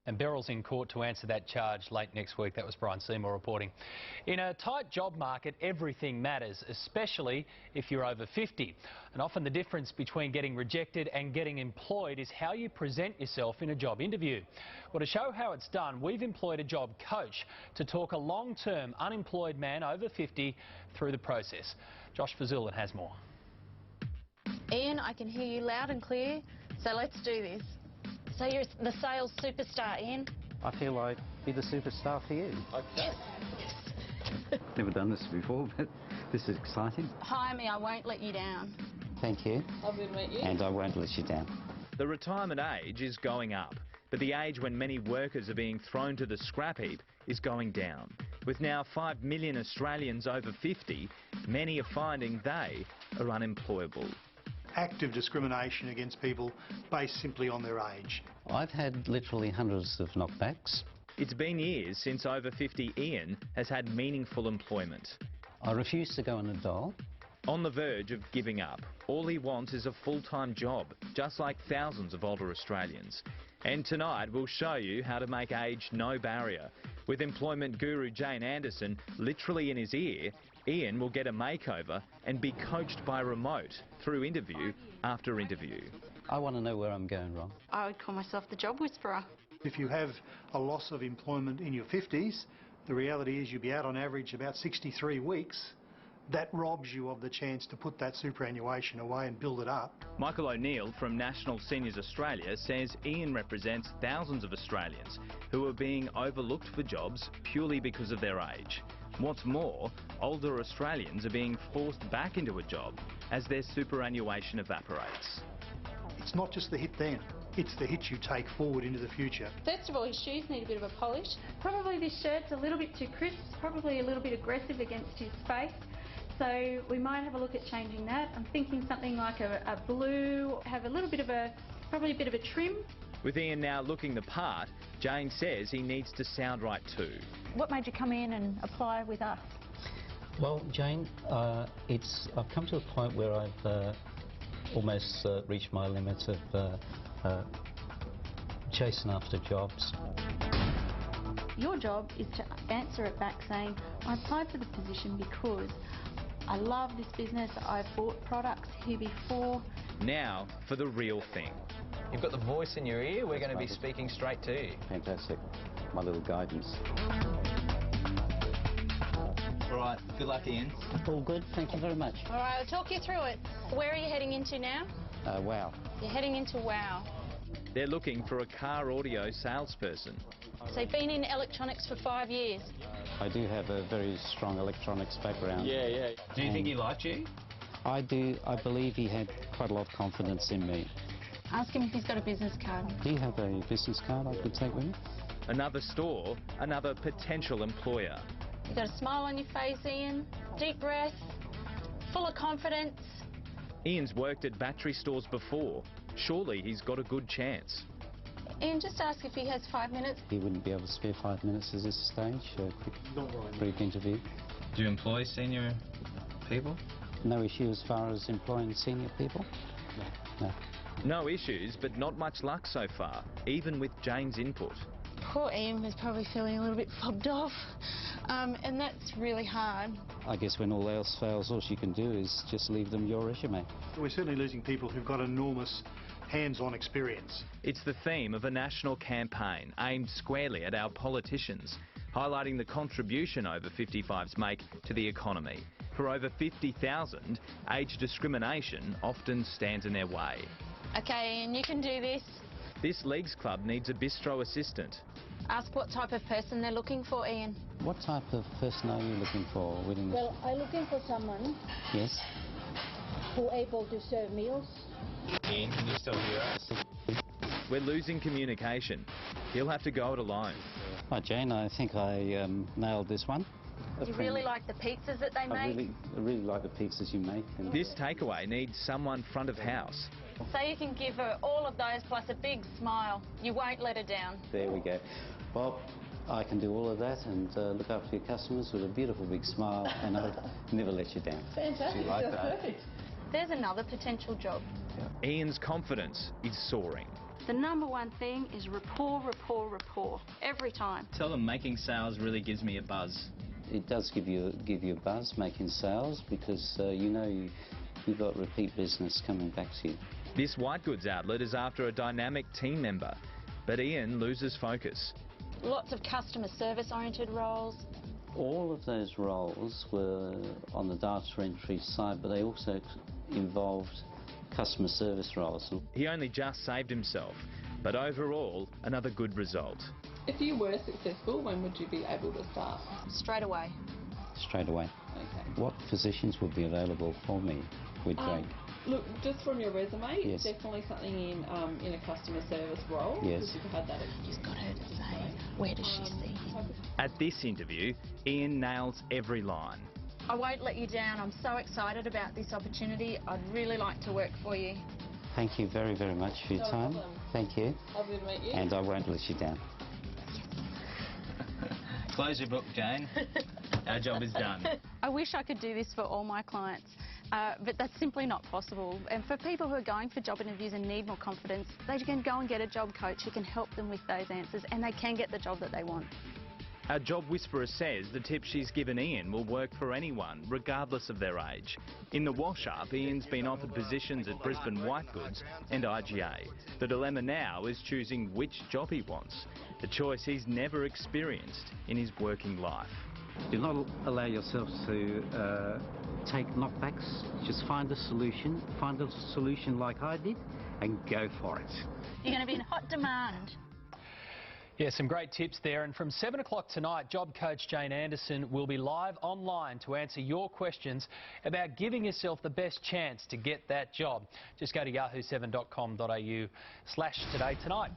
And Beryl's in court to answer that charge late next week. That was Brian Seymour reporting. In a tight job market, everything matters, especially if you're over 50. And often the difference between getting rejected and getting employed is how you present yourself in a job interview. Well, to show how it's done, we've employed a job coach to talk a long-term unemployed man over 50 through the process. Josh Fazulin has more. Ian, I can hear you loud and clear, so let's do this. So you're the sales superstar, Ian? I feel like be the superstar for you. Yes. Never done this before, but this is exciting. Hire me, I won't let you down. Thank you. Lovely to meet you. And I won't let you down. The retirement age is going up, but the age when many workers are being thrown to the scrap heap is going down. With now 5 million Australians over 50, many are finding they are unemployable. Active discrimination against people based simply on their age. I've had literally hundreds of knockbacks. It's been years since over 50 Ian has had meaningful employment. I refuse to go on a dole. On the verge of giving up, all he wants is a full-time job, just like thousands of older Australians. And tonight we'll show you how to make age no barrier. With employment guru Jane Anderson literally in his ear, Ian will get a makeover and be coached by remote through interview after interview. I want to know where I'm going wrong. I would call myself the job whisperer. If you have a loss of employment in your 50s, the reality is you'll be out on average about 63 weeks. That robs you of the chance to put that superannuation away and build it up. Michael O'Neill from National Seniors Australia says Ian represents thousands of Australians who are being overlooked for jobs purely because of their age. What's more, older Australians are being forced back into a job as their superannuation evaporates. It's not just the hit then, it's the hit you take forward into the future. First of all, his shoes need a bit of a polish. Probably this shirt's a little bit too crisp, probably a little bit aggressive against his face. So we might have a look at changing that. I'm thinking something like a blue, have a little bit of probably a bit of a trim. With Ian now looking the part, Jane says he needs to sound right too. What made you come in and apply with us? Well, Jane, I've come to a point where I've almost reached my limit of chasing after jobs. Your job is to answer it back saying, I applied for the position because I love this business, I've bought products here before. Now for the real thing. You've got the voice in your ear. We're going to be speaking straight to you. Fantastic. My little guidance. All right. Good luck, Ian. All good. Thank you very much. All right, I'll talk you through it. Where are you heading into now? Wow. You're heading into WOW. They're looking for a car audio salesperson. So you've been in electronics for 5 years. I do have a very strong electronics background. Yeah. Do you think he liked you? I do. I believe he had quite a lot of confidence in me. Ask him if he's got a business card. Do you have a business card I could take with me? Another store, another potential employer. You've got a smile on your face, Ian. Deep breath. Full of confidence. Ian's worked at battery stores before. Surely he's got a good chance. Ian, just ask if he has 5 minutes. He wouldn't be able to spare 5 minutes at this stage. A quick, brief interview. Do you employ senior people? No issue as far as employing senior people? No. No issues, but not much luck so far, even with Jane's input. Poor Ian was probably feeling a little bit fobbed off, and that's really hard. I guess when all else fails, all you can do is just leave them your resume. We're certainly losing people who've got enormous hands-on experience. It's the theme of a national campaign aimed squarely at our politicians, highlighting the contribution over 55s make to the economy. For over 50,000, age discrimination often stands in their way. Okay, Ian, you can do this. This Leagues Club needs a bistro assistant. Ask what type of person they're looking for, Ian. What type of person are you looking for within this? Well, I'm looking for someone Yes. who able to serve meals. Ian, can you still hear us? We're losing communication. He'll have to go it alone. Hi, Jane, I think I nailed this one. You really like the pizzas that they make? I really like the pizzas you make. And This takeaway needs someone front of house. So you can give her all of those plus a big smile. You won't let her down. there we go. Well, I can do all of that and look after your customers with a beautiful big smile, and I'll never let you down. Fantastic. like That's that? perfect. There's another potential job. Ian's confidence is soaring. The number one thing is rapport, rapport, rapport, every time. Tell them making sales really gives me a buzz. It does give you a buzz making sales because you know you've got repeat business coming back to you. This white goods outlet is after a dynamic team member, but Ian loses focus. Lots of customer service oriented roles. All of those roles were on the data entry side, but they also involved customer service roles. He only just saved himself, but overall, another good result. If you were successful, when would you be able to start? Straight away. Straight away. Okay. What positions would be available for me with Jake? Look, just from your resume, Yes. definitely something in a customer service role. Yes. Because you've had that experience. Just got her to say, where does she see him? At this interview, Ian nails every line. I won't let you down. I'm so excited about this opportunity. I'd really like to work for you. Thank you very, very much for your Not a time. problem. Thank you. Lovely to meet you. And I won't let you down. Close your book, Jane. Our job is done. I wish I could do this for all my clients, but that's simply not possible. And for people who are going for job interviews and need more confidence, they can go and get a job coach who can help them with those answers, and they can get the job that they want. Our job whisperer says the tip she's given Ian will work for anyone, regardless of their age. In the wash-up, Ian's been offered positions at Brisbane White Goods and IGA. The dilemma now is choosing which job he wants, a choice he's never experienced in his working life. Do not allow yourself to take knockbacks. Just find a solution like I did and go for it. You're going to be in hot demand. Yeah, some great tips there. And from 7 o'clock tonight, job coach Jane Anderson will be live online to answer your questions about giving yourself the best chance to get that job. Just go to yahoo7.com.au/today tonight.